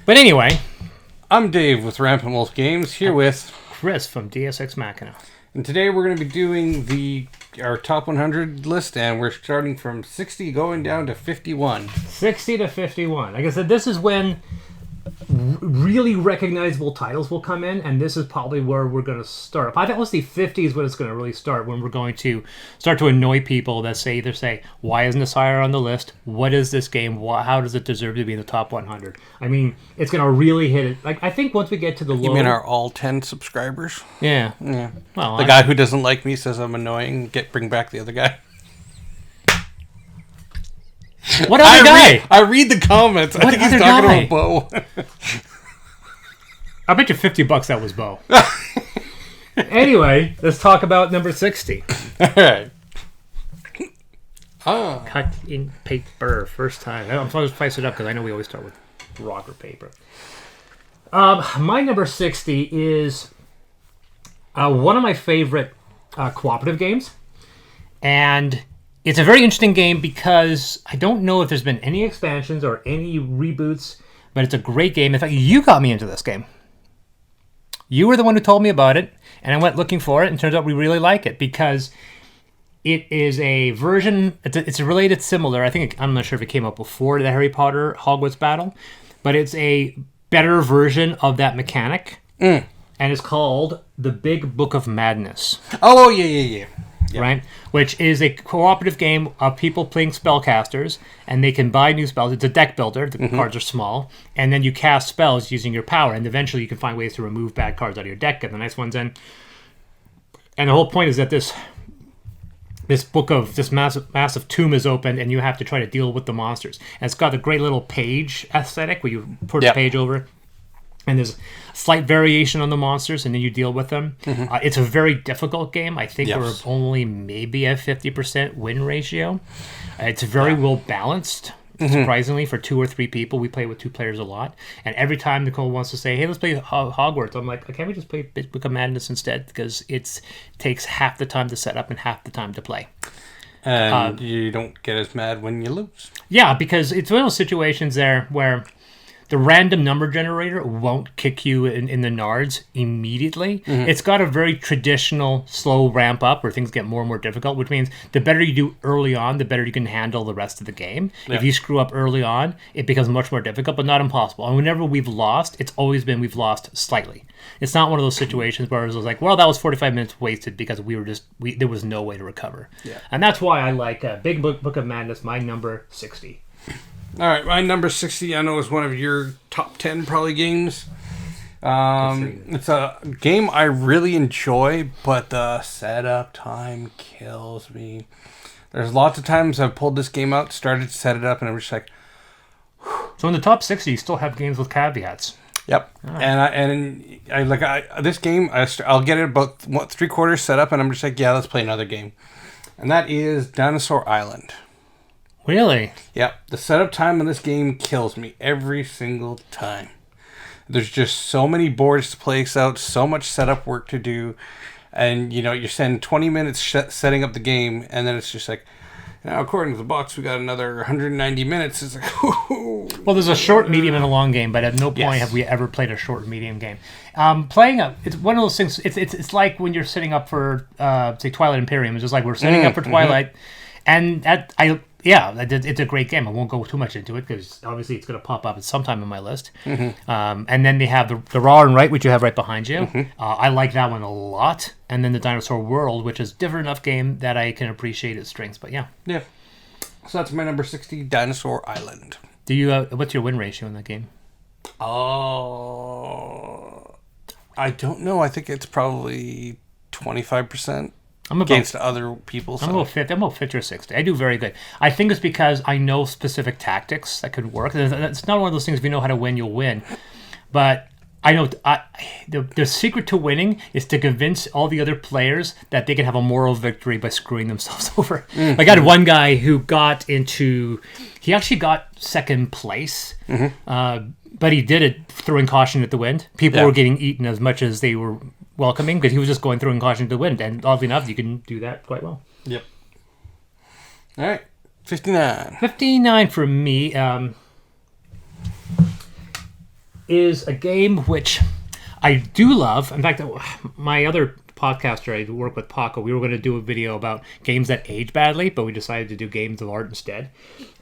But anyway, I'm Dave with Rampant Wolf Games, here with Chris from DSX Machina. and today we're going to be doing our top 100 list, and we're starting from 60 going down to 51. 60 to 51. Like I said, this is when really recognizable titles will come in, and this is probably where we're going to start. I think let's see, 50 is when it's going to really start, when we're going to start to annoy people that say, why isn't this higher on the list? What is this game? How does it deserve to be in the top 100? I mean, it's going to really hit it. Like, I think once we get to the low... You mean our all 10 subscribers? Yeah. Well, the guy who doesn't like me says I'm annoying. Bring back the other guy. What other guy? I read the comments. I think he's talking about Bo. I bet you $50 that was Bo. Anyway, let's talk about number 60. All right. Cut in paper, first time. I'm supposed to spice it up because I know we always start with rock or paper. My number 60 is one of my favorite cooperative games. And it's a very interesting game because I don't know if there's been any expansions or any reboots, but it's a great game. In fact, you got me into this game. You were the one who told me about it, and I went looking for it, and it turns out we really like it because it is a version, it's related similar. I'm not sure if it came out before the Harry Potter Hogwarts battle, but it's a better version of that mechanic, and it's called The Big Book of Madness. Oh, yeah. Yep. Right? Which is a cooperative game of people playing spellcasters, and they can buy new spells. It's a deck builder. The cards are small, and then you cast spells using your power, and eventually you can find ways to remove bad cards out of your deck, get the nice ones in. And the whole point is that this massive tomb is opened, and you have to try to deal with the monsters. And it's got a great little page aesthetic where you put the page over, and there's slight variation on the monsters, and then you deal with them. It's a very difficult game. I think we're only maybe a 50% win ratio. It's very well balanced, surprisingly, for 2 or 3 people. We play with 2 players a lot. And every time Nicole wants to say, hey, let's play Hogwarts, I'm like, can't we just play Book of Madness instead? Because it takes half the time to set up and half the time to play. And you don't get as mad when you lose. Yeah, because it's one of those situations there where the random number generator won't kick you in the nards immediately. It's got a very traditional slow ramp up where things get more and more difficult, which means the better you do early on, the better you can handle the rest of the game. Yeah. If you screw up early on, it becomes much more difficult, but not impossible. And whenever we've lost, it's always been we've lost slightly. It's not one of those situations where it was like, well, that was 45 minutes wasted because there was no way to recover. Yeah. And that's why I like Big Book of Madness, my number 60. All right, my number 60, I know, is one of your top 10 probably games. It's a game I really enjoy, but the setup time kills me. There's lots of times I've pulled this game out, started to set it up, and I'm just like... So in the top 60, you still have games with caveats. Yep. Right. This game, I'll get it about 3/4 set up, and I'm just like, yeah, let's play another game. And that is Dinosaur Island. Really? Yep. The setup time on this game kills me every single time. There's just so many boards to place out, so much setup work to do, and you're spending 20 minutes setting up the game, and then it's just like, now according to the box, we got another 190 minutes. It's like, well, there's a short, medium, and a long game, but at no point have we ever played a short, medium game. It's one of those things. It's like when you're setting up for say Twilight Imperium. It's just like we're setting up for Twilight, and it's a great game. I won't go too much into it because obviously it's going to pop up at some time on my list. And then they have the Raw and Right, which you have right behind you. I like that one a lot. And then the Dinosaur World, which is a different enough game that I can appreciate its strengths. But yeah. Yeah. So that's my number 60, Dinosaur Island. Do you? What's your win ratio in that game? Oh, I don't know. I think it's probably 25%. Against other people. So. I'm about 50 or 60. I do very good. I think it's because I know specific tactics that could work. It's not one of those things, if you know how to win, you'll win. But I know the secret to winning is to convince all the other players that they can have a moral victory by screwing themselves over. Like I had one guy who he actually got second place, but he did it throwing caution at the wind. People were getting eaten as much as they were welcoming because he was just going through and caution to the wind, and oddly enough you can do that quite well. Yep. All right, 59 for me. is a game which I do love. In fact, my other podcaster I work with, Paco, we were going to do a video about games that age badly, but we decided to do games of art instead.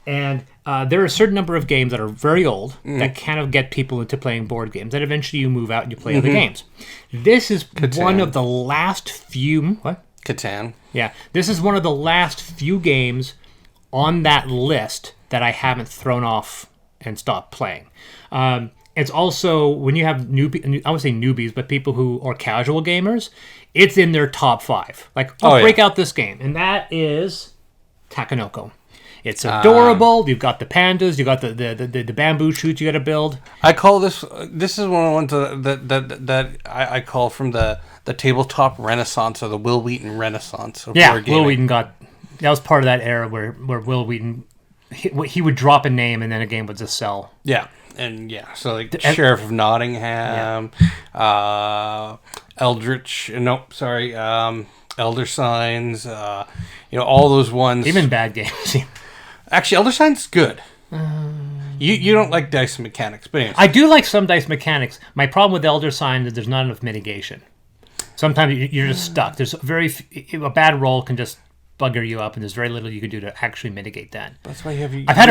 And there are a certain number of games that are very old that kind of get people into playing board games. Then eventually you move out and you play other games. This is one of the last few... What? Catan. Yeah. This is one of the last few games on that list that I haven't thrown off and stopped playing. It's also, when you have I would say newbies, but people who are casual gamers, it's in their top 5. Like, let's break out this game. And that is Takenoko. It's adorable. You've got the pandas. You've got the bamboo shoots you got to build. I call this is one of the ones that I call from the tabletop renaissance or the Will Wheaton renaissance of board gaming. Will Wheaton that was part of that era where Will Wheaton, he would drop a name and then a game would just sell. Yeah. And so like Sheriff of Nottingham, Eldritch, Elder Signs, all those ones. Even bad games. Actually, Elder Signs is good. You don't like dice mechanics, but anyways. I do like some dice mechanics. My problem with Elder Signs is there's not enough mitigation. Sometimes you're just stuck. There's a bad roll can just bugger you up, and there's very little you can do to actually mitigate that. That's why you have. I've had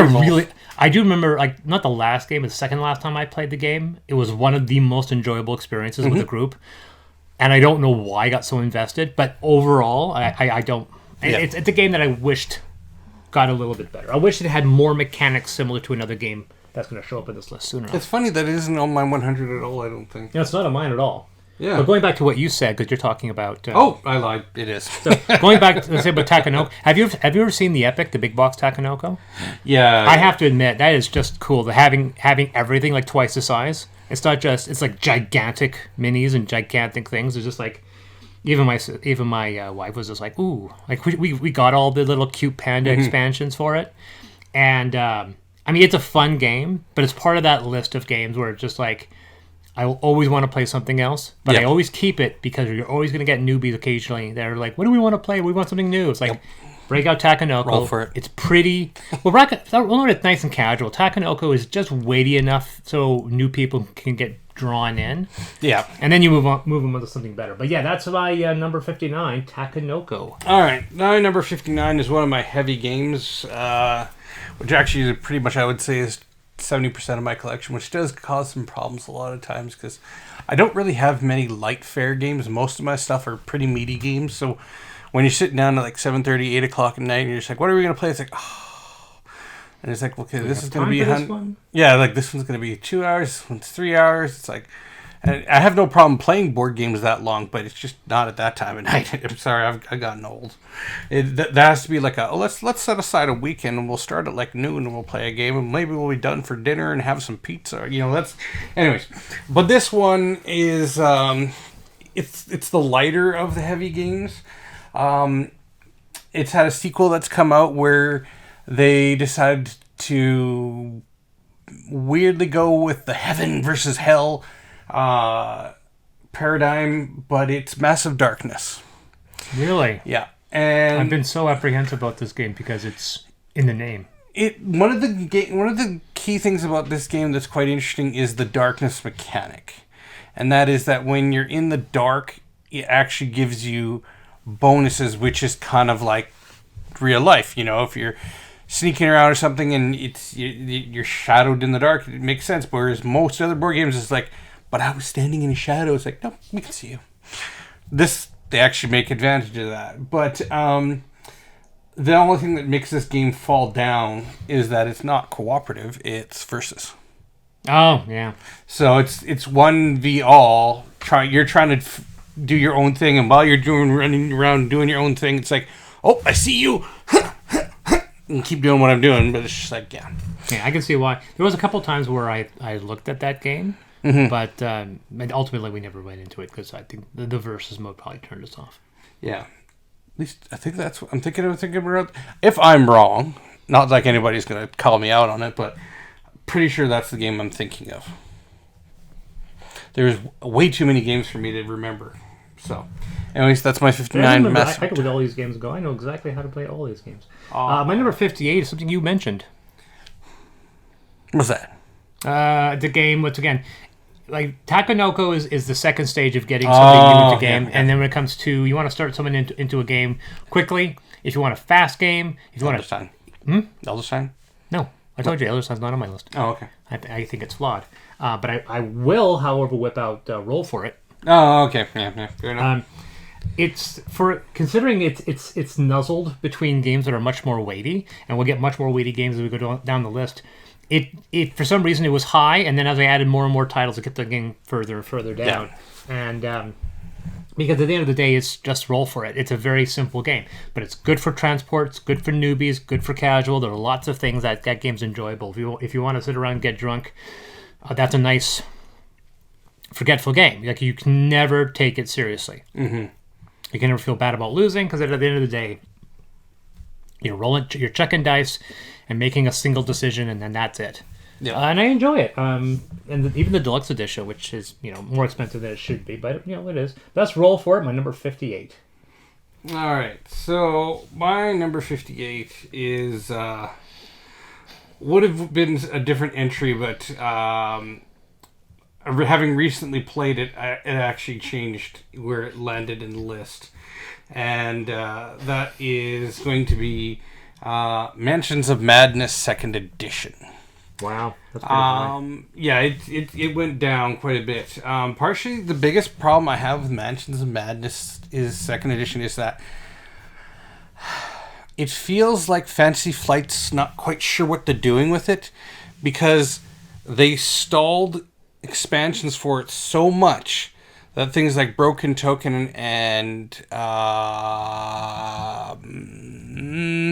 I do remember, like, not the last game, but the second last time I played the game, it was one of the most enjoyable experiences with a group, and I don't know why I got so invested, but overall, I don't. Yeah. It's a game that I wished got a little bit better. I wish it had more mechanics similar to another game that's going to show up in this list sooner. It's funny that it isn't on my 100 at all. I don't think. Yeah, it's not on mine at all. Yeah. But going back to what you said, because you're talking about... I lied. It is. So going back to say about Takenoko, have you ever seen the Epic, the big box Takenoko? Yeah. I have to admit, that is just cool. Having everything like twice the size. It's not just... It's like gigantic minis and gigantic things. It's just like... Even my wife was just like, ooh. Like, we got all the little cute panda expansions for it. And, I mean, it's a fun game, but it's part of that list of games where it's just like... I will always want to play something else, but I always keep it because you're always going to get newbies occasionally. They're like, what do we want to play? We want something new. It's like, break out Takenoko. Roll for it. It's pretty... Well, it's nice and casual. Takenoko is just weighty enough so new people can get drawn in. Yeah. And then you move them on to something better. But yeah, that's my number 59, Takenoko. All right. Now number 59 is one of my heavy games, which actually is pretty much, I would say, is 70% of my collection, which does cause some problems a lot of times because I don't really have many light fare games. Most of my stuff are pretty meaty games. So when you're sitting down at like 7:30, 8 o'clock at night, and you're just like, what are we going to play? It's like, oh. And it's like, okay, this is going to be... Yeah, like this one's going to be 2 hours, this one's 3 hours. It's like... And I have no problem playing board games that long, but it's just not at that time of night. I'm sorry, I've gotten old. That has to be like let's set aside a weekend and we'll start at like noon and we'll play a game and maybe we'll be done for dinner and have some pizza. Anyways. But this one is it's the lighter of the heavy games. It's had a sequel that's come out where they decided to weirdly go with the heaven versus hell paradigm, but it's Massive Darkness. Really? Yeah. And I've been so apprehensive about this game because it's in the name. One of the key things about this game that's quite interesting is the darkness mechanic. And that is that when you're in the dark, it actually gives you bonuses, which is kind of like real life. If you're sneaking around or something and you're shadowed in the dark, it makes sense. Whereas most other board games is like, but I was standing in the shadow. It's like, no, we can see you. They actually make advantage of that. But the only thing that makes this game fall down is that it's not cooperative. It's versus. Oh, yeah. So it's 1v all. You're trying to do your own thing, and while you're running around doing your own thing, it's like, oh, I see you. And keep doing what I'm doing, but it's just like, yeah. Yeah, I can see why. There was a couple times where I looked at that game. But ultimately we never went into it because I think the versus mode probably turned us off. Yeah. At least I think that's what I'm thinking about. If I'm wrong, not like anybody's going to call me out on it, but pretty sure that's the game I'm thinking of. There's way too many games for me to remember. So, anyways, that's my 59 mess. I could let all these games go. I know exactly how to play all these games. My number 58 is something you mentioned. What's that? The game, once again, like Takenoko is the second stage of getting somebody new into a game, yeah. and then when it comes to you want to start someone into a game quickly. If you want a fast game, if you want to Elder Sign? No, I told you Elder Sign's not on my list. Oh, okay. I think it's flawed, but I will, however, whip out Roll for It. Oh, okay. Yeah, fair enough. It's for considering it's nuzzled between games that are much more weighty, and we'll get much more weighty games as we go down the list. It for some reason it was high, and then as I added more and more titles, it kept the game further and further down. Yeah. And because at the end of the day, it's just Roll for It. It's a very simple game, but it's good for transport. It's good for newbies. Good for casual. There are lots of things that game's enjoyable. If you want to sit around and get drunk, that's a nice forgetful game. Like you can never take it seriously. Mm-hmm. You can never feel bad about losing because at the end of the day, you're checking dice and making a single decision, and then that's it. Yeah. And I enjoy it. And even the deluxe edition, which is more expensive than it should be, but it is. That's Roll for It. My number 58. All right. So my number 58 is would have been a different entry, but having recently played it, it actually changed where it landed in the list, and that is going to be Mansions of Madness 2nd Edition. Wow, that's pretty high. Yeah, it went down quite a bit. Partially, the biggest problem I have with Mansions of Madness is 2nd Edition is that it feels like Fantasy Flight's not quite sure what they're doing with it, because they stalled expansions for it so much that things like Broken Token and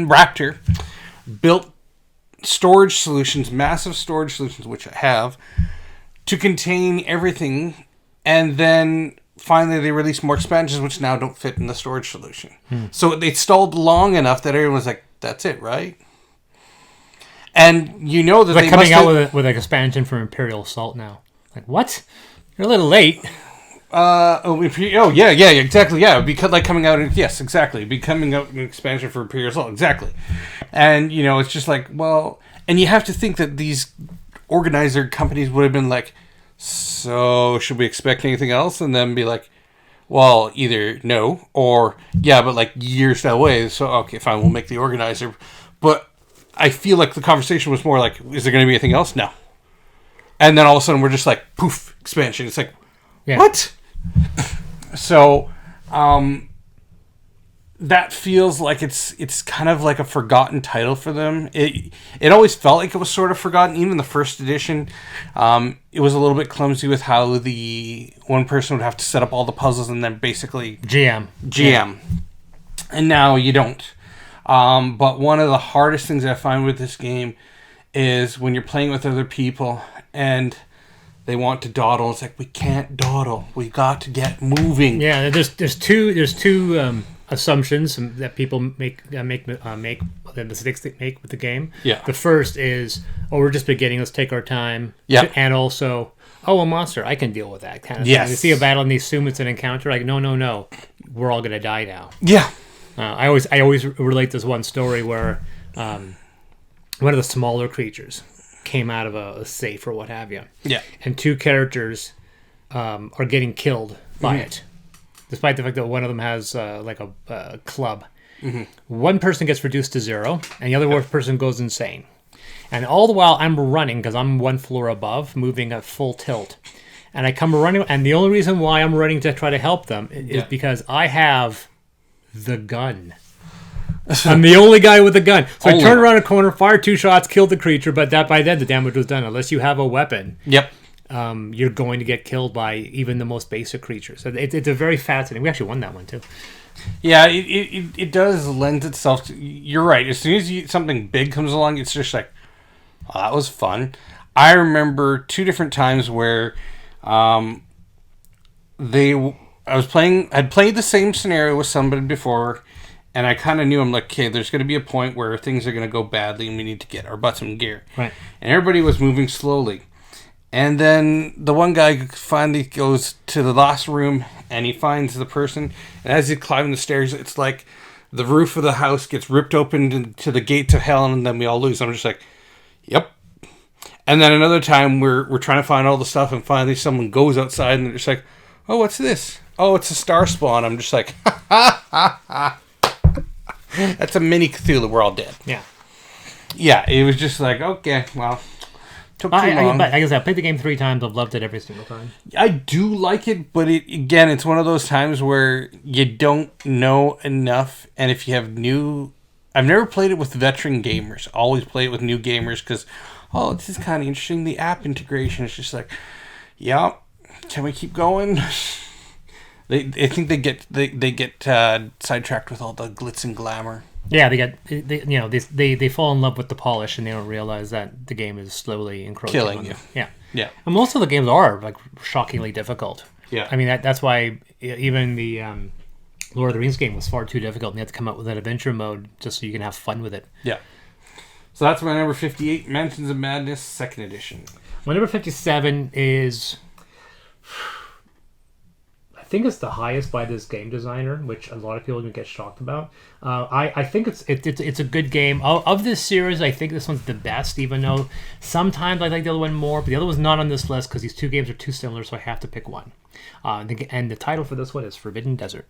Raptor built storage solutions, massive storage solutions, which I have, to contain everything, and then finally they released more expansions which now don't fit in the storage solution. So they stalled long enough that everyone was like, that's it, right? And that they're coming out with an expansion for Imperial Assault now. Like, what? You're a little late. Yeah, exactly, yeah. Because coming out, yes, exactly. Becoming out an expansion for Imperial Assault, exactly. And it's just like, well, and you have to think that these organizer companies would have been like, so should we expect anything else? And then be like, well, either no or yeah, but years that way. So okay, fine, we'll make the organizer. But I feel like the conversation was more like, is there going to be anything else? No. And then all of a sudden we're just like, poof, expansion. It's like, what? So, that feels like it's kind of like a forgotten title for them. It always felt like it was sort of forgotten. Even the first edition, it was a little bit clumsy with how the one person would have to set up all the puzzles and then basically GM. Yeah. And now you don't. But one of the hardest things I find with this game is when you're playing with other people and they want to dawdle. It's like, we can't dawdle. We got to get moving. Yeah, there's two assumptions that people make the mistakes they make with the game. Yeah. The first is, we're just beginning. Let's take our time. Yeah. And also, a monster. I can deal with that kind of thing. You see a battle and they assume it's an encounter. Like, no. We're all gonna die now. Yeah. I always relate this one story where one of the smaller creatures came out of a safe or what have you. Yeah. And two characters are getting killed by it, despite the fact that one of them has a club. Mm-hmm. One person gets reduced to 0, and the other person goes insane. And all the while I'm running, because I'm one floor above, moving at full tilt. And I come running, and the only reason why I'm running to try to help them is because I have the gun. I'm the only guy with a gun. So I turn around a corner, fire 2 shots, killed the creature, but by then the damage was done. Unless you have a weapon, you're going to get killed by even the most basic creatures. So it's a very fascinating. We actually won that one too. Yeah, it does lend itself to. You're right. As soon as something big comes along, it's just like, oh, that was fun. I remember 2 different times where I'd played the same scenario with somebody before. And I kind of knew, I'm like, okay, there's going to be a point where things are going to go badly and we need to get our butts in gear. Right. And everybody was moving slowly. And then the one guy finally goes to the last room and he finds the person. And as he's climbing the stairs, it's like the roof of the house gets ripped open to the gates of hell and then we all lose. I'm just like, yep. And then another time we're trying to find all the stuff, and finally someone goes outside and they're just like, "Oh, what's this? Oh, it's a star spawn." I'm just like, that's a mini Cthulhu. We're all dead. Yeah. Yeah, it was just like, okay, well, took too long. But I guess I played the game 3 times. I've loved it every single time. I do like it, but it's one of those times where you don't know enough, and if you have I've never played it with veteran gamers. Always play it with new gamers because, this is kind of interesting. The app integration is just like, yeah, can we keep going? I think they get sidetracked with all the glitz and glamour. Yeah, they fall in love with the polish and they don't realize that the game is slowly encroaching Killing on you. them. Yeah, yeah. And most of the games are like shockingly difficult. Yeah, I mean that's why even the Lord of the Rings game was far too difficult, and they had to come up with an adventure mode just so you can have fun with it. Yeah. So that's my number 58, Mansions of Madness, 2nd edition. My number 57 is, I think it's the highest by this game designer, which a lot of people can get shocked about. I think it's a good game. Of this series, I think this one's the best, even though sometimes I like the other one more, but the other one's not on this list because these two games are too similar, so I have to pick one. And the title for this one is Forbidden Desert.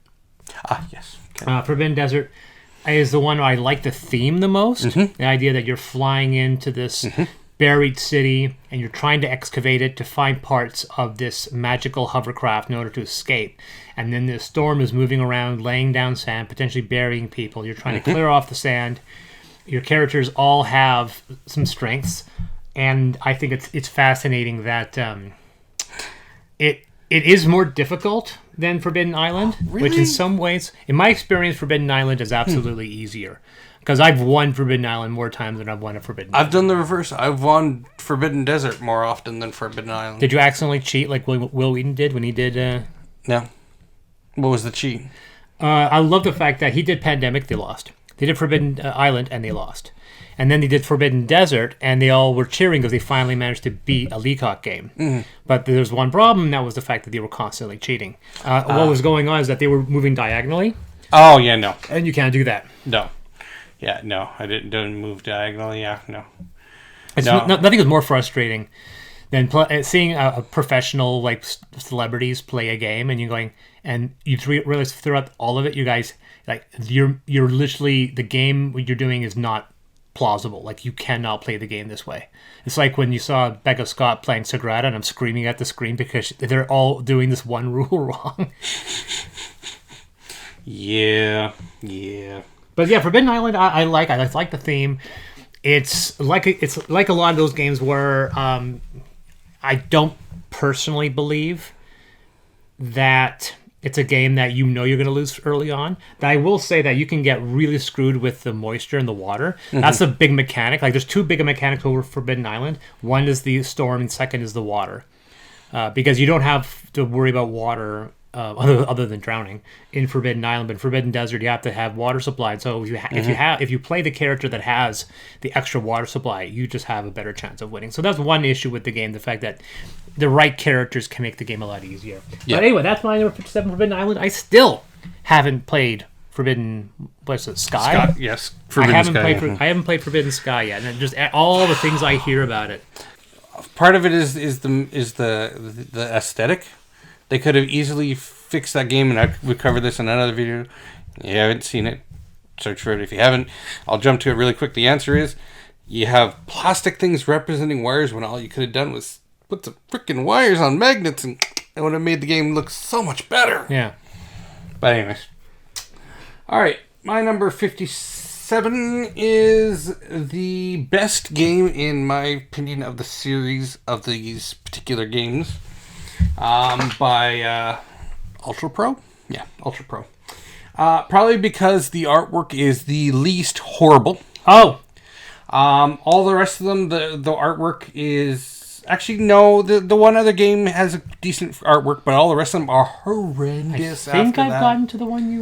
Yes. Okay. Forbidden Desert is the one I like the theme the most. Mm-hmm. The idea that you're flying into this buried city and you're trying to excavate it to find parts of this magical hovercraft in order to escape. And then the storm is moving around, laying down sand, potentially burying people. You're trying to clear off the sand. Your characters all have some strengths. And I think it's fascinating that it is more difficult than Forbidden Island, really? Which in some ways, in my experience, Forbidden Island is absolutely easier. Because I've won Forbidden Island more times than I've won a Forbidden Island. I've done the reverse. I've won Forbidden Desert more often than Forbidden Island. Did you accidentally cheat like Will Wheaton did when he did... No. What was the cheat? I love the fact that he did Pandemic, they lost. They did Forbidden Island, and they lost. And then they did Forbidden Desert, and they all were cheering because they finally managed to beat a Leacock game. Mm-hmm. But there's one problem, and that was the fact that they were constantly cheating. What was going on is that they were moving diagonally. Oh, yeah, no. And you can't do that. No. Yeah, no. I didn't move diagonally. Yeah, no. Nothing is more frustrating than seeing a professional, like, celebrities play a game, and you're going, and you realize throughout all of it, you guys, like, you're literally, the game what you're doing is not plausible. Like, you cannot play the game this way. It's like when you saw Becca Scott playing Sagrada and I'm screaming at the screen because they're all doing this one rule wrong. Yeah. But yeah, Forbidden Island, I like the theme. It's like a lot of those games where I don't personally believe that it's a game that you know you're going to lose early on. But I will say that you can get really screwed with the moisture and the water. Mm-hmm. That's a big mechanic. Like, there's two big mechanics over Forbidden Island. One is the storm, and second is the water. Because you don't have to worry about water other than drowning in Forbidden Island. But in Forbidden Desert, you have to have water supplied. So if you play the character that has the extra water supply, you just have a better chance of winning. So that's one issue with the game, the fact that the right characters can make the game a lot easier. Yeah. But anyway, that's my number 57, Forbidden Island. I still haven't played Forbidden, what's it, Sky? Yes, Forbidden Sky. I haven't played Forbidden Sky yet, and just all the things I hear about it. Part of it is the aesthetic. They could have easily fixed that game, and we covered this in another video. You haven't seen it, search for it. If you haven't, I'll jump to it really quick. The answer is, you have plastic things representing wires when all you could have done was put some freaking wires on magnets, and it would have made the game look so much better. Yeah. But anyways. Alright, my number 57 is the best game, in my opinion, of the series of these particular games. By Ultra Pro? Yeah, Ultra Pro. Probably because the artwork is the least horrible. Oh! All the rest of them, the artwork is... Actually, no, the one other game has a decent artwork, but all the rest of them are horrendous. I think I've gotten to the one you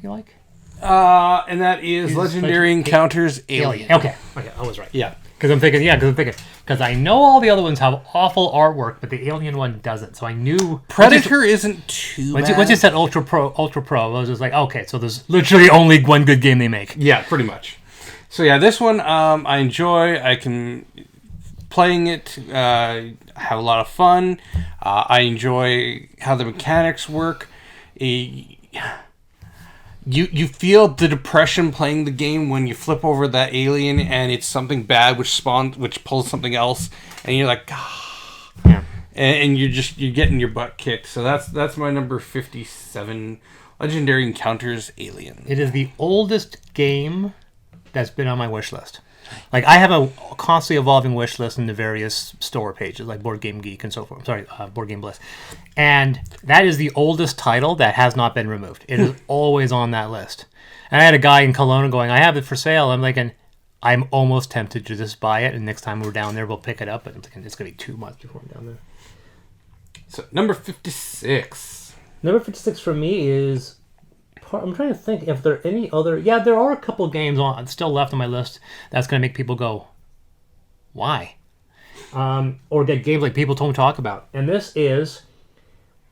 like? And that is Legendary Encounters Alien. Okay, I was right. Yeah. Because I know all the other ones have awful artwork, but the Alien one doesn't. So I knew Predator isn't too bad. Once you said Ultra Pro, I was just like, okay, so there's literally only one good game they make. Yeah, pretty much. So yeah, this one I enjoy. I can playing it. Have a lot of fun. I enjoy how the mechanics work. You feel the depression playing the game when you flip over that alien and it's something bad which pulls something else, and you're like, Yeah. and you're getting your butt kicked. So that's my number 57, Legendary Encounters Alien. It is the oldest game that's been on my wish list. Like, I have a constantly evolving wish list in the various store pages, like Board Game Geek and so forth. Sorry, Board Game Bliss. And that is the oldest title that has not been removed. It is always on that list. And I had a guy in Kelowna going, I have it for sale. I'm like, I'm almost tempted to just buy it, and next time we're down there, we'll pick it up. But I'm thinking it's going to be 2 months before I'm down there. So, number 56. Number 56 for me is... I'm trying to think if there are any other... Yeah, there are a couple games still left on my list that's going to make people go, why? Or get games like people don't talk about. And this is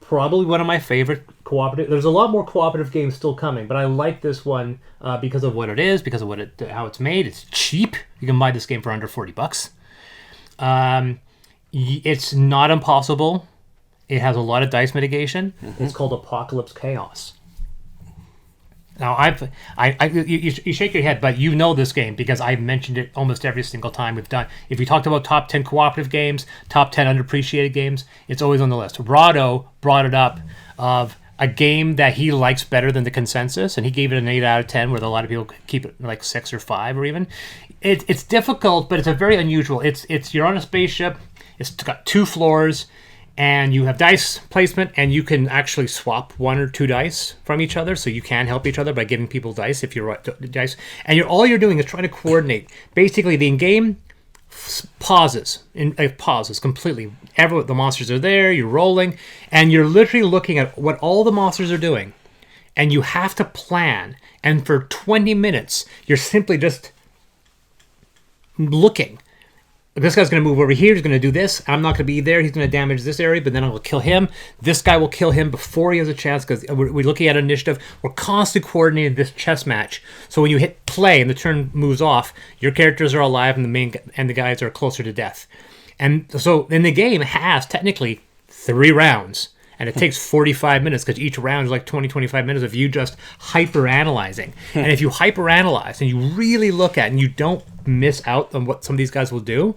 probably one of my favorite cooperative... There's a lot more cooperative games still coming, but I like this one because of what it is, because of how it's made. It's cheap. You can buy this game for under $40. It's not impossible. It has a lot of dice mitigation. Mm-hmm. It's called Apocalypse Chaos. Now, you shake your head, but you know this game because I've mentioned it almost every single time we've done. If we talked about top 10 cooperative games, top 10 underappreciated games, it's always on the list. Rado brought it up of a game that he likes better than the consensus, and he gave it an 8 out of 10, where a lot of people keep it like 6 or 5 or even. It's difficult, but it's a very unusual. It's you're on a spaceship. It's got 2 floors. And you have dice placement, and you can actually swap 1 or 2 dice from each other, so you can help each other by giving people dice if you're dice. And all you're doing is trying to coordinate. Basically, the game pauses. It pauses completely. The monsters are there. You're rolling, and you're literally looking at what all the monsters are doing, and you have to plan. And for 20 minutes, you're simply just looking. This guy's going to move over here. He's going to do this. I'm not going to be there. He's going to damage this area, but then I will kill him. This guy will kill him before he has a chance because we're looking at initiative. We're constantly coordinating this chess match. So when you hit play and the turn moves off, your characters are alive and the guys are closer to death. And so in the game, it has technically 3 rounds. And it takes 45 minutes because each round is like 20-25 minutes of you just hyper-analyzing. And if you hyper-analyze and you really look at it and you don't miss out on what some of these guys will do,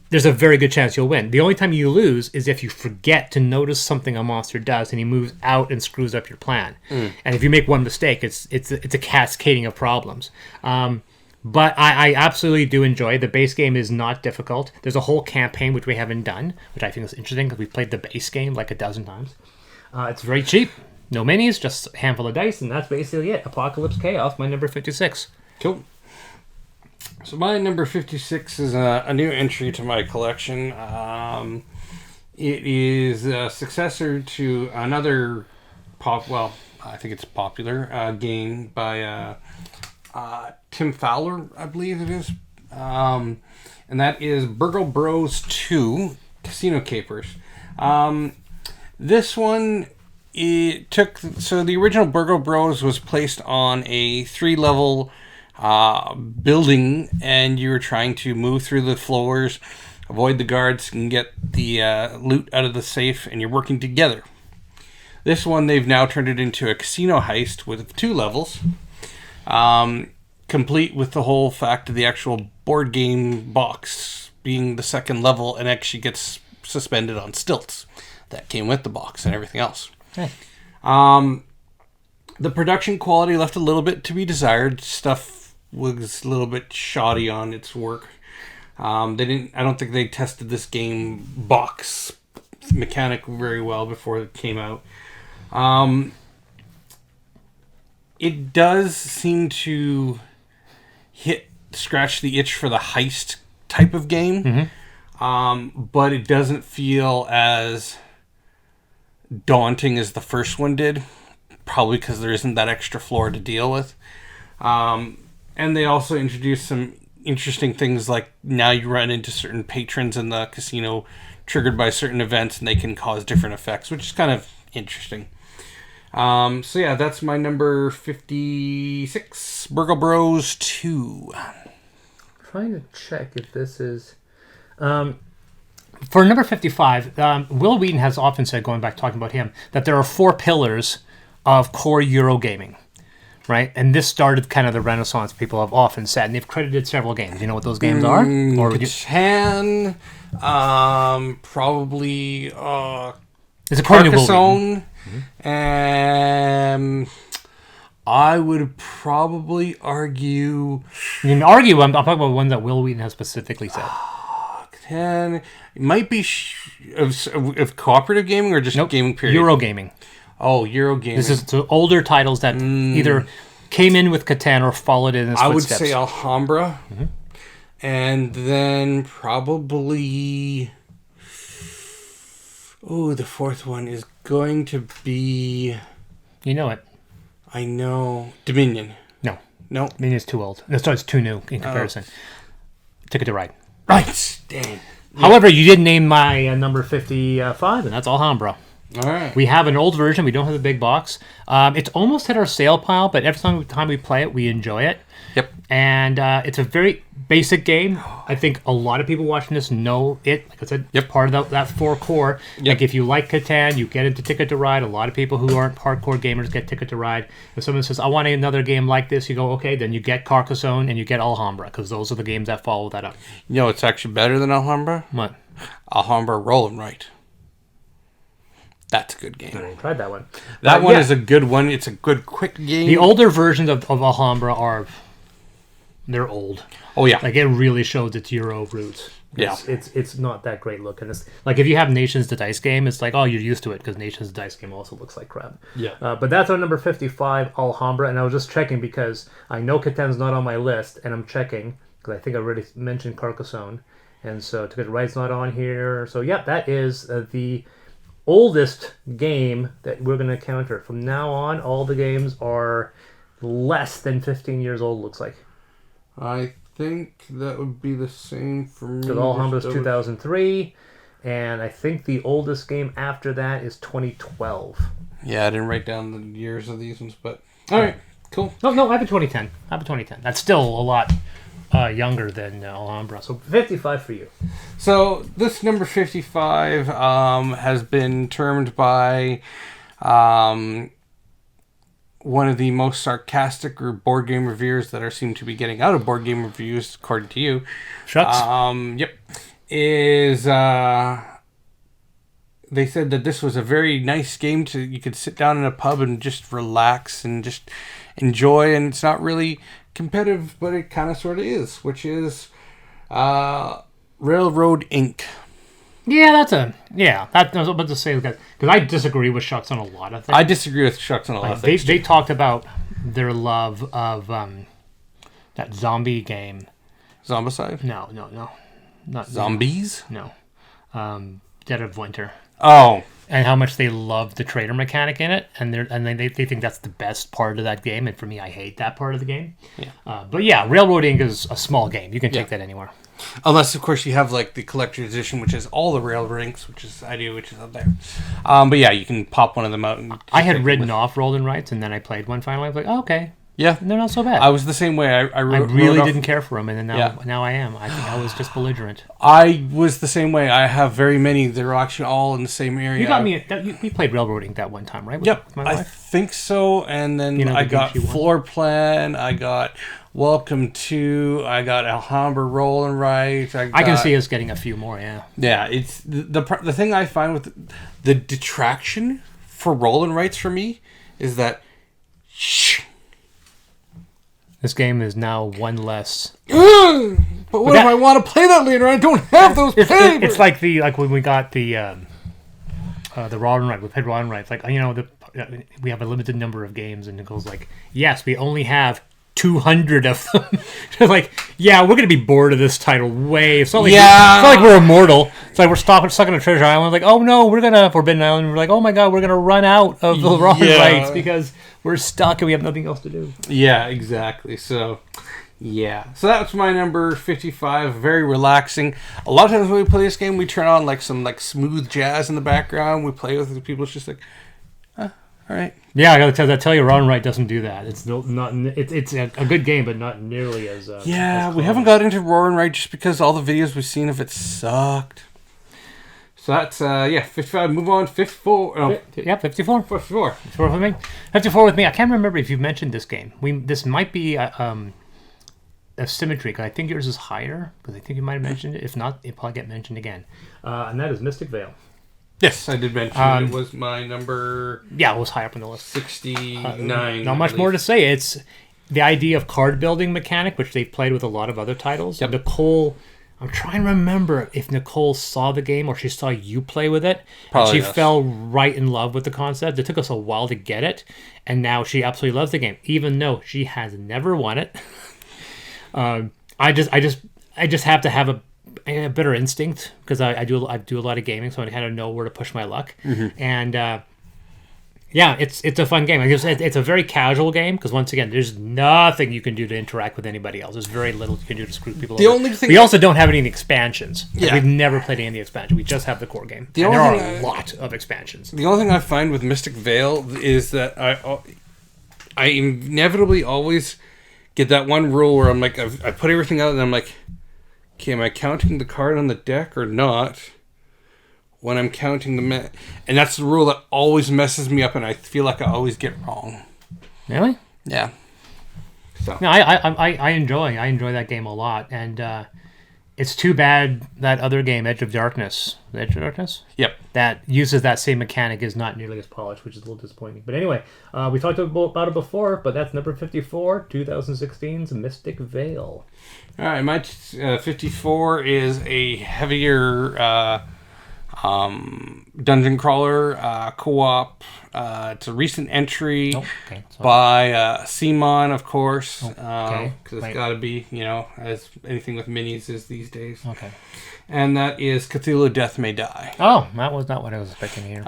there's a very good chance you'll win. The only time you lose is if you forget to notice something a monster does and he moves out and screws up your plan. And if you make one mistake, it's a cascading of problems. But I absolutely do enjoy it. The base game is not difficult. There's a whole campaign which we haven't done, which I think is interesting because we've played the base game like a dozen times. It's very cheap. No minis, just a handful of dice, and that's basically it. Apocalypse Chaos, my number 56. Cool. So my number 56 is a new entry to my collection. It is a successor to another I think it's popular game by... Tim Fowler, I believe it is. And that is Burgle Bros 2 Casino Capers. This one, the original Burgle Bros was placed on a 3-level building, and you were trying to move through the floors, avoid the guards, and get the loot out of the safe, and you're working together. This one, they've now turned it into a casino heist with 2 levels. Complete with the whole fact of the actual board game box being the 2nd level and actually gets suspended on stilts. That came with the box and everything else. Hey. The production quality left a little bit to be desired. Stuff was a little bit shoddy on its work. I don't think they tested this game box mechanic very well before it came out. It does seem to scratch the itch for the heist type of game, but it doesn't feel as daunting as the first one did, probably because there isn't that extra floor to deal with. And they also introduced some interesting things, like now you run into certain patrons in the casino triggered by certain events, and they can cause different effects, which is kind of interesting. So yeah, that's my number 56, Burgle Bros 2. Trying to check if this is... For number 55, Will Wheaton has often said, going back talking about him, that there are 4 pillars of core Eurogaming, right? And this started kind of the renaissance, people have often said, and they've credited several games. You know what those games are? Or would you... Catan, probably It's according to Will Wheaton. And I would probably argue... You can argue, I'm talking about one that Will Wheaton has specifically said. It might be of cooperative gaming or just gaming period? Eurogaming. Oh, Eurogaming. This is to older titles that either came in with Catan or followed in its footsteps. I would say Alhambra. And then probably... Oh, the fourth one is going to be... You know it. I know. Dominion. No. No. Dominion's too old. It's too new in comparison. Ticket to Ride. Right. Dang. However, you did name my number 55, and that's Alhambra. All right. We have an old version. We don't have the big box. It's almost hit our sale pile, but every time we play it, we enjoy it. Yep. And it's a very basic game. I think a lot of people watching this know it. Like I said, part of that 4 core. Like if you like Catan, you get into Ticket to Ride. A lot of people who aren't hardcore gamers get Ticket to Ride. If someone says, I want another game like this, you go, okay, then you get Carcassonne and you get Alhambra, because those are the games that follow that up. You know it's actually better than Alhambra? What? Alhambra Roll and Write. That's a good game. I tried that one. That one is a good one. It's a good, quick game. The older versions of Alhambra they're old. Oh, yeah. Like, it really shows its Euro roots. It's not that great looking. It's like if you have Nations the Dice game, it's like, oh, you're used to it because Nations the Dice game also looks like crap. Yeah. But that's our number 55, Alhambra, and I was just checking because I know Catan's not on my list, and I'm checking because I think I already mentioned Carcassonne, and so Ticket to Ride's not on here. So, yeah, that is the oldest game that we're going to counter. From now on, all the games are less than 15 years old, looks like. I think that would be the same for me. Because Alhambra's 2003, and I think the oldest game after that is 2012. Yeah, I didn't write down the years of these ones, but... All right, cool. No, I have a 2010. That's still a lot younger than Alhambra. So 55 for you. So this number 55 has been termed by... one of the most sarcastic board game reviewers that seem to be getting out of board game reviews, according to you. Shucks. Is they said that this was a very nice game you could sit down in a pub and just relax and just enjoy, and it's not really competitive, but it kind of sort of is, which is Railroad Inc. Yeah, I was about to say, because I disagree with Shucks on a lot of things. I disagree with Shucks on a lot of things. They talked about their love of that zombie game. Zombicide? No. Not Zombies? No. Dead of Winter. Oh. And how much they love the trader mechanic in it, and they think that's the best part of that game, and for me, I hate that part of the game. Yeah. But yeah, Railroad Inc. is a small game. You can take that anywhere. Unless, of course, you have like the collector's edition, which is all the rail rinks, which is up there. But yeah, you can pop one of them out. I had written off Rolled and Rights, and then I played one finally. I was like, oh, okay. Yeah. And they're not so bad. I was the same way. I really didn't care for them, and then now I am. I think I was just belligerent. I was the same way. I have very many. They're actually all in the same area. You got me. We played Railroading that one time, right? Yep. With my wife? I think so. And then I got Floor Plan. I got Welcome to. I got Alhambra Roll and Write. I can see us getting a few more. Yeah. Yeah. It's the thing I find with the detraction for Roll and Writes for me is that. This game is now one less. But what if I want to play that later? I don't have those papers. It's like when we got the Raw and Write. We played Raw and Write. It's like, we have a limited number of games, and it goes like, yes, we only have 200 of them. It's like, yeah, we're gonna be bored of this title way. It's not like we're immortal. It's like we're stuck on a treasure island. Like, oh no, we're gonna Forbidden Island. We're like, oh my god, we're gonna run out of the Raw and Writes because we're stuck and we have nothing else to do. Yeah, exactly. So, yeah. So that's my number 55. Very relaxing. A lot of times when we play this game, we turn on like some smooth jazz in the background. We play with the people. It's just like, All right. Yeah, I gotta tell you, Ron Wright doesn't do that. It's not. It's a good game, but not nearly as. Yeah, as we haven't got into Roar and Write just because all the videos we've seen of it sucked. So that's 55. Move on. 54. Oh. Yeah, 54. 54. 54 with me. 54 with me. I can't remember if you mentioned this game. This might be a symmetry, because I think yours is higher, because I think you might have mentioned it. If not, it probably get mentioned again. And that is Mystic Vale. Yes, I did mention it was my number. Yeah, it was high up on the list. 69. Not much more to say. It's the idea of card building mechanic, which they've played with a lot of other titles. Yep. Nicole, I'm trying to remember if Nicole saw the game or she saw you play with it. Probably and she fell right in love with the concept. It took us a while to get it, and now she absolutely loves the game, even though she has never won it. I just have to have a better instinct, because I do a lot of gaming, so I kind of know where to push my luck. Mm-hmm. And it's a fun game. It's a very casual game, because once again, there's nothing you can do to interact with anybody else. There's very little you can do to screw people over. Only thing we also don't have any expansions. Yeah. We've never played any of the expansions. We just have the core game. There are a lot of expansions. The only thing I find with Mystic Vale is that I inevitably always get that one rule where I'm like, I put everything out and I'm like, okay, am I counting the card on the deck or not when I'm counting the and that's the rule that always messes me up, and I feel like I always get wrong. Really? Yeah. So. No, I enjoy that game a lot, and it's too bad that other game, Edge of Darkness. Yep. That uses that same mechanic is not nearly as polished, which is a little disappointing. But anyway, we talked about it before, but that's number 54, 2016's Mystic Vale. All right, my 54 is a heavier dungeon crawler co-op. It's a recent entry by Simon, of course, because it's got to be, as anything with minis is these days. Okay. And that is Cthulhu Death May Die. Oh, that was not what I was expecting to hear.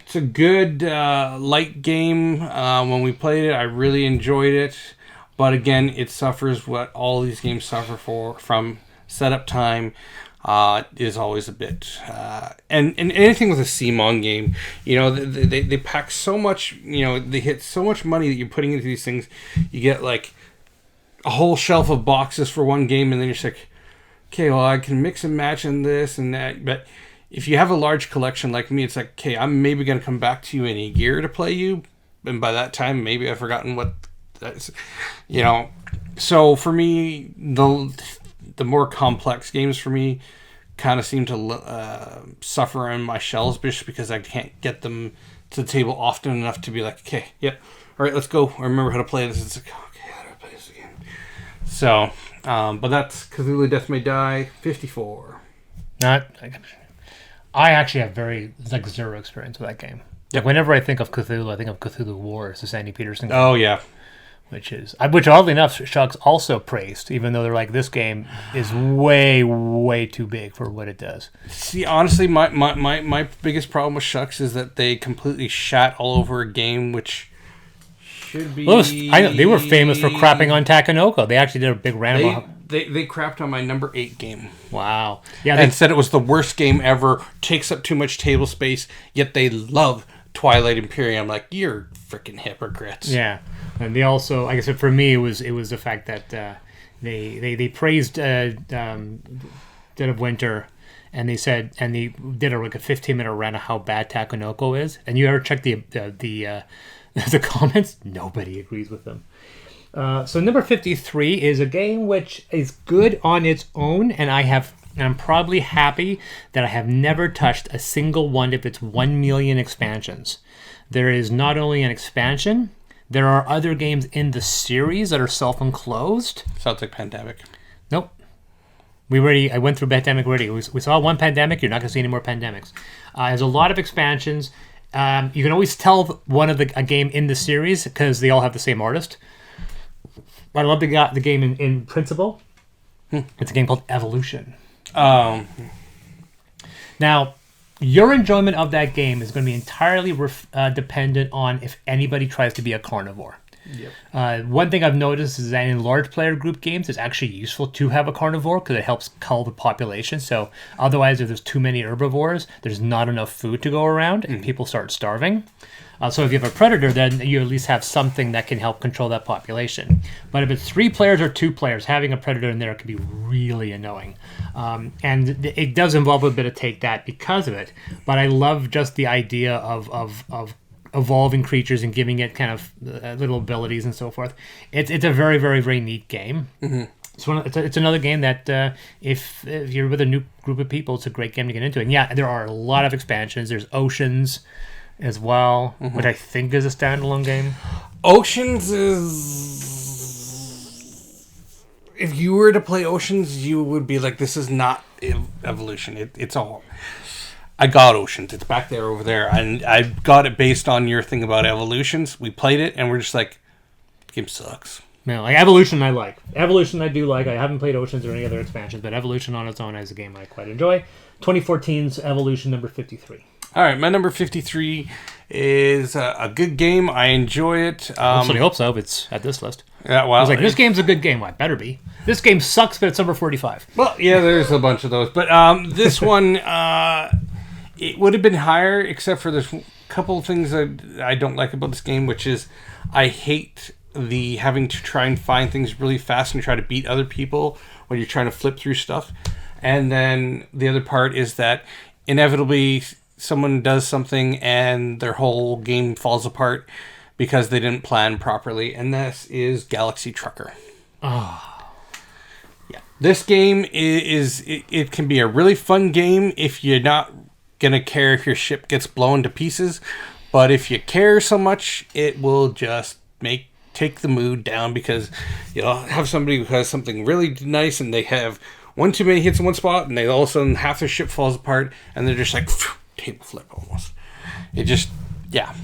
It's a good light game. When we played it, I really enjoyed it. But again, it suffers what all these games suffer from setup time. Is always a bit, and anything with a CMON game, they pack so much, they hit so much money that you're putting into these things. You get like a whole shelf of boxes for one game, and then you're just like, okay, well, I can mix and match in this and that. But if you have a large collection like me, it's like, okay, I'm maybe going to come back to you in a year to play you, and by that time, maybe I've forgotten what that's, So for me, the more complex games for me kind of seem to suffer on my shelves, just because I can't get them to the table often enough to be like, okay, yep, all right, let's go. I remember how to play this. It's like, okay, how do I play this again? So, but that's Cthulhu Death May Die, 54. I actually have zero experience with that game. Yep. Whenever I think of Cthulhu, I think of Cthulhu Wars, the Sandy Peterson game. Oh, yeah. Which oddly enough, Shucks also praised, even though they're like, this game is way, way too big for what it does. See, honestly, my biggest problem with Shucks is that they completely shat all over a game, which should be... Well, I know, they were famous for crapping on Takenoko. They actually did a big random... They crapped on my number 8 game. Wow. Yeah, and said it was the worst game ever, takes up too much table space, yet they love Twilight Imperium. I'm like, you're freaking hypocrites. Yeah. And they also, like I said, for me, it was the fact that they praised Dead of Winter, and they said, and they did a 15-minute rant of how bad Takenoko is. And you ever check the comments? Nobody agrees with them. So number 53 is a game which is good on its own, and I'm probably happy that I have never touched a single one of its 1 million expansions. There is not only an expansion, there are other games in the series that are self-enclosed. Sounds like Pandemic. Nope. I went through Pandemic already. We saw one Pandemic. You're not going to see any more Pandemics. There's a lot of expansions. You can always tell a game in the series because they all have the same artist. I love the game in principle. It's a game called Evolution. Now, your enjoyment of that game is going to be entirely dependent on if anybody tries to be a carnivore. One thing I've noticed is that in large player group games, it's actually useful to have a carnivore because it helps cull the population. So otherwise, if there's too many herbivores, there's not enough food to go around, and people start starving. So if you have a predator, then you at least have something that can help control that population. But if it's 3 players or 2 players, having a predator in there can be really annoying. And it does involve a bit of take that because of it. But I love just the idea of evolving creatures and giving it kind of little abilities and so forth. It's a very, very, very neat game. It's another game that if you're with a new group of people, it's a great game to get into. And yeah, there are a lot of expansions. There's Oceans as well, which I think is a standalone game. Oceans is... If you were to play Oceans, you would be like, this is not Evolution. It's all... I got Oceans. It's back there over there. And I got it based on your thing about Evolutions. We played it, and we're just like, the game sucks. No, like Evolution I like. Evolution I do like. I haven't played Oceans or any other expansions, but Evolution on its own is a game I quite enjoy. 2014's Evolution number 53. All right, my number 53 is a good game. I enjoy it. I hope so if it's at this list. Yeah, well, I was like, this game's a good game. Well, it better be. This game sucks, but it's number 45. Well, yeah, there's a bunch of those. But this one, it would have been higher, except for there's a couple of things that I don't like about this game, which is I hate the having to try and find things really fast and try to beat other people when you're trying to flip through stuff. And then the other part is that inevitably someone does something and their whole game falls apart because they didn't plan properly, and this is Galaxy Trucker. Oh. Yeah. This game it can be a really fun game if you're not going to care if your ship gets blown to pieces, but if you care so much, it will just take the mood down because you'll have somebody who has something really nice and they have one too many hits in one spot and they all of a sudden half their ship falls apart and they're just like table flip almost. It just, yeah.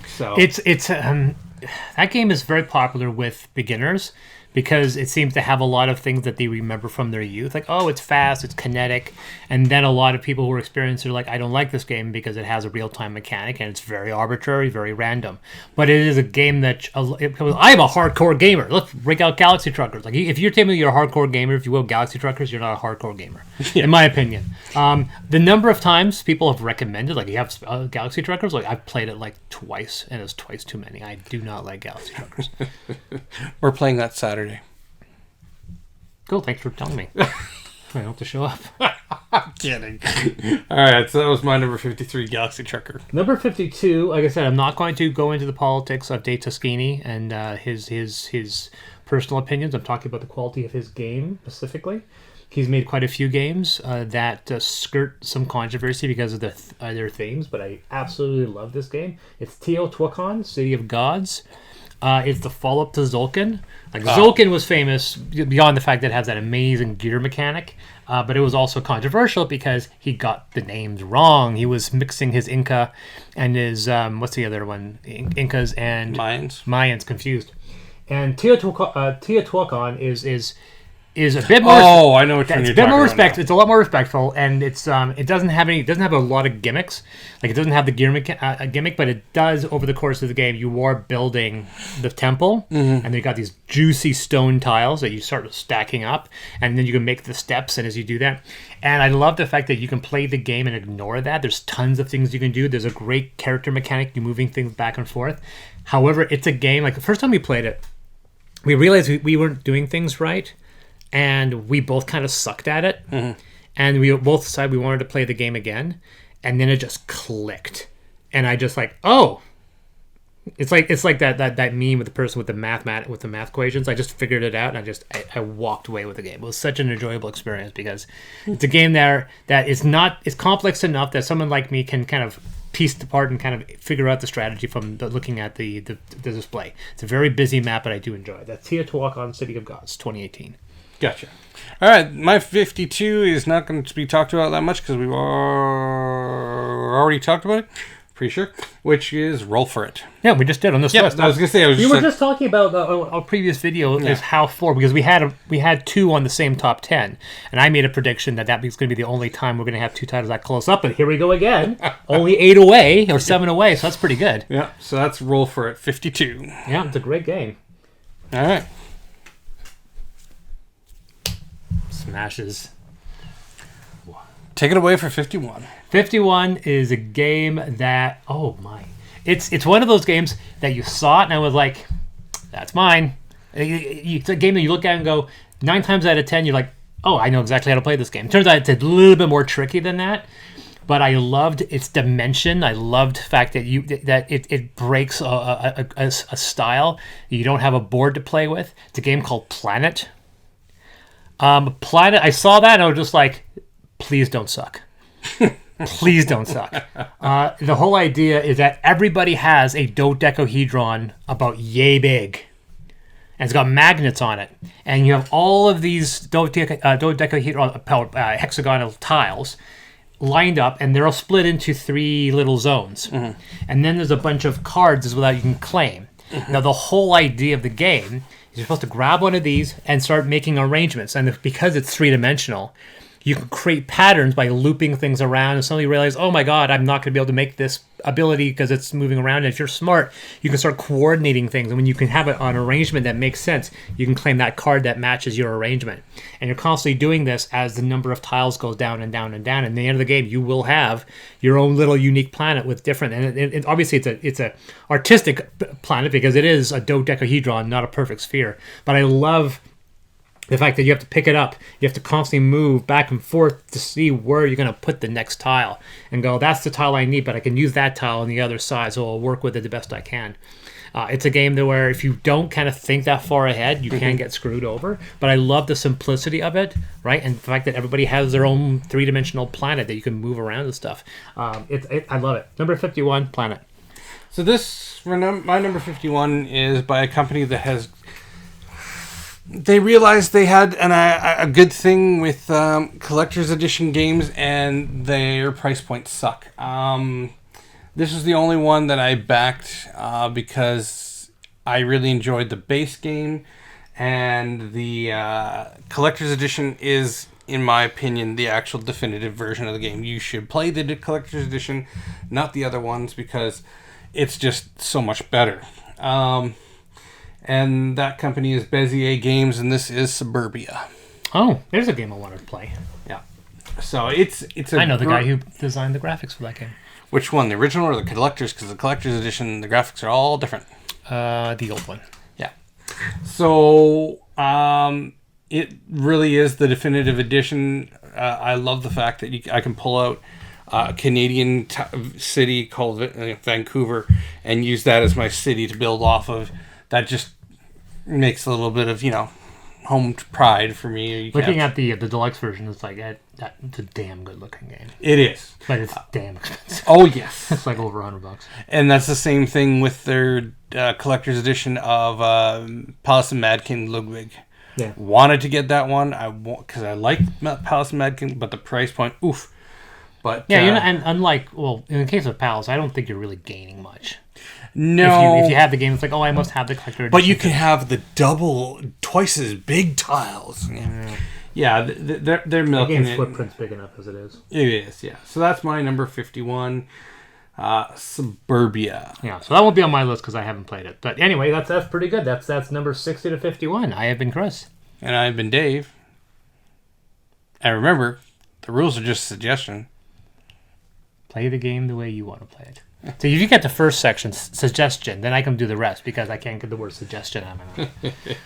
So it's that game is very popular with beginners because it seems to have a lot of things that they remember from their youth. Like, oh, it's fast, it's kinetic. And then a lot of people who are experienced are like, I don't like this game because it has a real-time mechanic and it's very arbitrary, very random. But it is a game that... I'm a hardcore gamer. Let's break out Galaxy Truckers. Like, if you're telling me you're a hardcore gamer, if you will, Galaxy Truckers, you're not a hardcore gamer, in my opinion. The number of times people have recommended, like, you have Galaxy Truckers, like, I've played it, like, twice, and it's twice too many. I do not like Galaxy Truckers. We're playing that Saturday. Cool, thanks for telling me. I don't have to show up. I'm kidding. All right, so that was my number 53, Galaxy Trucker. Number 52, like I said, I'm not going to go into the politics of Dave Toscani and his personal opinions. I'm talking about the quality of his game specifically. He's made quite a few games that skirt some controversy because of their themes, but I absolutely love this game. It's Teotihuacan, City of Gods. It's the follow-up to Tzolk'in. Like, Tzolk'in was famous beyond the fact that it has that amazing gear mechanic, but it was also controversial because he got the names wrong. He was mixing his Inca and his, what's the other one? Incas and... Mayans confused. And Teotihuacan is a bit more. Oh, I know what you're talking about. It's a lot more respectful, and it doesn't have a lot of gimmicks. Like, it doesn't have the gear gimmick, but it does over the course of the game. You are building the temple, and you got these juicy stone tiles that you start stacking up, and then you can make the steps. And as you do that, and I love the fact that you can play the game and ignore that. There's tons of things you can do. There's a great character mechanic. You're moving things back and forth. However, it's a game like the first time we played it, we realized we weren't doing things right. And we both kind of sucked at it. And we both decided we wanted to play the game again. And then it just clicked. And I just like, oh. It's like that meme with the person with the math equations. I just figured it out and I walked away with the game. It was such an enjoyable experience because it's a game there that is complex enough that someone like me can kind of piece it apart and kind of figure out the strategy from looking at the display. It's a very busy map, but I do enjoy it. That's Teotihuacan, City of Gods, 2018. Gotcha. All right, my 52 is not going to be talked about that much because we've already talked about it. Pretty sure. Which is Roll For It. Yeah, we just did on this list. I was going to say... We were just talking about our previous video is how 4, because we had 2 on the same top 10, and I made a prediction that was going to be the only time we're going to have 2 titles that close up, and here we go again. Only 8 away, or 7 away, so that's pretty good. Yeah, so that's Roll For It, 52. Yeah, it's a great game. All right. Smashes. Take it away for 51. 51 is a game that, oh my. It's one of those games that you saw it and I was like, that's mine. It's a game that you look at and go, 9 times out of 10, you're like, oh, I know exactly how to play this game. Turns out it's a little bit more tricky than that. But I loved its dimension. I loved the fact that it breaks a style. You don't have a board to play with. It's a game called Planet. Planet. I saw that and I was just like, please don't suck. Please don't suck. The whole idea is that everybody has a dodecahedron about yay big. And it's got magnets on it. And you have all of these dodecahedron hexagonal tiles lined up, and they're all split into 3 little zones. Mm-hmm. And then there's a bunch of cards as well that you can claim. Mm-hmm. Now, the whole idea of the game is you're supposed to grab one of these and start making arrangements. And because it's 3-dimensional, you can create patterns by looping things around, and suddenly you realize, oh my god, I'm not going to be able to make this ability because it's moving around. And if you're smart, you can start coordinating things. And when you can have an arrangement that makes sense, you can claim that card that matches your arrangement. And you're constantly doing this as the number of tiles goes down and down and down. And at the end of the game, you will have your own little unique planet with different. And obviously, it's a artistic planet because it is a dodecahedron, not a perfect sphere. But I love the fact that you have to pick it up, you have to constantly move back and forth to see where you're going to put the next tile and go, that's the tile I need, but I can use that tile on the other side, so I'll work with it the best I can. It's a game where if you don't kind of think that far ahead, you can get screwed over. But I love the simplicity of it, right? And the fact that everybody has their own 3-dimensional planet that you can move around and stuff. I love it. Number 51, Planet. So my number 51 is by a company that has... They realized they had a good thing with collector's edition games, and their price points suck. This was the only one that I backed because I really enjoyed the base game, and the collector's edition is, in my opinion, the actual definitive version of the game. You should play the collector's edition, not the other ones, because it's just so much better. And that company is Bezier Games, and this is Suburbia. Oh, there's a game I want to play. Yeah. So it's I know the guy who designed the graphics for that game. Which one, the original or the collector's? Because the collector's edition, the graphics are all different. The old one. Yeah. So it really is the definitive edition. I love the fact that I can pull out a Canadian city called Vancouver and use that as my city to build off of. That just makes a little bit of, home pride for me. Looking at the deluxe version, it's like, it's a damn good looking game. It is. But it's damn expensive. Oh, yes. It's like over $100. And that's the same thing with their collector's edition of Palace of Mad King Ludwig. Yeah. Wanted to get that one because I like Palace of Mad King, but the price point, oof. But yeah, and unlike, in the case of Palace, I don't think you're really gaining much. No. If you have the game, it's like, I must have the collector edition. But you can have the twice as big tiles. Yeah, they're milking it. The game's footprint's big enough as it is. It is, yeah. So that's my number 51, Suburbia. Yeah, so that won't be on my list because I haven't played it. But anyway, that's pretty good. That's number 60 to 51. I have been Chris. And I've been Dave. And remember, the rules are just a suggestion. Play the game the way you want to play it. So if you get the first section, suggestion, then I can do the rest because I can't get the word suggestion out of my mouth.